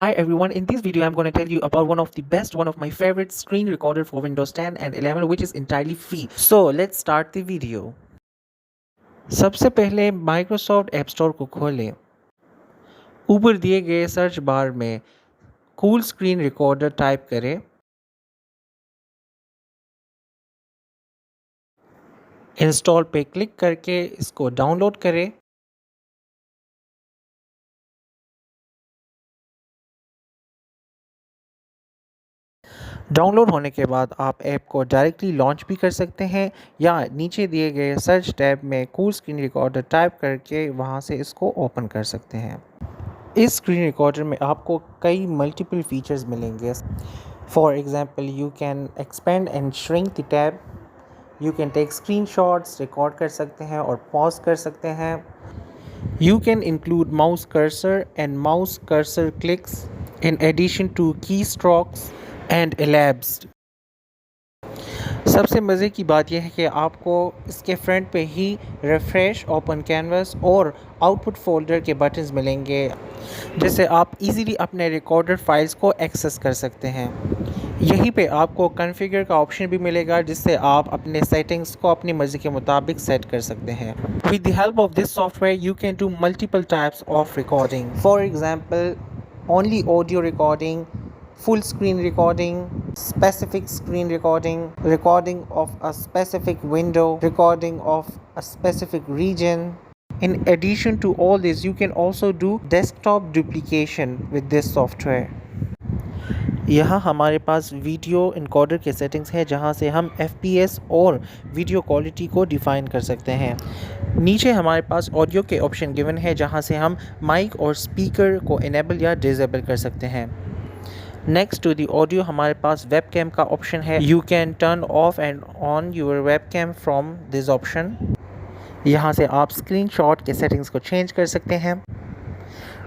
Hi everyone, in this video I'm going to tell you about one of my favorite screen recorder for Windows 10 and 11 which is entirely free. So let's start the video. सबसे पहले Microsoft app store को खोलें। ऊपर दिए गए search bar में cool screen recorder type करें। Install पे क्लिक करके इसको डाउनलोड करें। डाउनलोड होने के बाद आप ऐप को डायरेक्टली लॉन्च भी कर सकते हैं या नीचे दिए गए सर्च टैब में कूल स्क्रीन रिकॉर्डर टाइप करके वहां से इसको ओपन कर सकते हैं। इस स्क्रीन रिकॉर्डर में आपको कई मल्टीपल फीचर्स मिलेंगे। For example you can expand and shrink the tab, you can take screenshots, record कर सकते हैं और पॉज कर सकते हैं। You can include mouse cursor and mouse cursor clicks in addition to key strokes and elapsed। सबसे मज़े की बात यह है कि आपको इसके फ्रंट पे ही रिफ़्रेश, ओपन कैनवस और आउटपुट फोल्डर के बटन्स मिलेंगे जिससे आप इजीली अपने रिकॉर्डेड फाइल्स को एक्सेस कर सकते हैं। यहीं पे आपको कॉन्फ़िगर का ऑप्शन भी मिलेगा जिससे आप अपने सेटिंग्स को अपनी मर्ज़ी के मुताबिक सेट कर सकते हैं। With the help of this software you can do multiple types of recording. For example only audio recording, full screen recording, specific screen recording, recording of a specific window, recording of a specific region. In addition to all this, you can also do desktop duplication with this software. यहाँ हमारे पास video encoder के settings हैं जहाँ से हम FPS और video quality को define कर सकते हैं। नीचे हमारे पास ऑडियो के ऑप्शन गिवन है जहाँ से हम माइक और स्पीकर को इनेबल या डिसेबल कर सकते हैं। नेक्स्ट टू दी ऑडियो हमारे पास वेब कैम का ऑप्शन है। You can turn off and on your webcam from this option. यहाँ से आप स्क्रीनशॉट के सेटिंग्स को चेंज कर सकते हैं।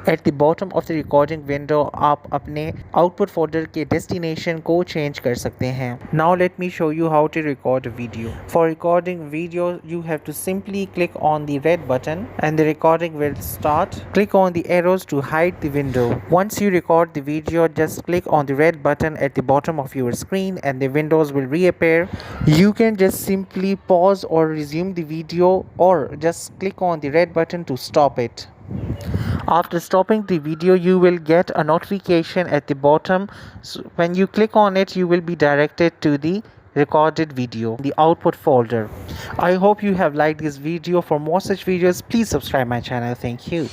At the bottom of the recording window आप अपने आउटपुट फोल्डर के डेस्टिनेशन को चेंज कर सकते हैं। Now let me show you how to record video. For recording video you have to simply click on the red button and the recording will start. Click on the arrows to hide the window. Once you record the video, just click on the red button at the bottom of your screen and the windows will reappear. You can just simply pause or resume the video or just click on the red button to stop it. After stopping the video, you will get a notification at the bottom. So when you click on it, you will be directed to the recorded video, the output folder. I hope you have liked this video. For more such videos, please subscribe my channel. Thank you.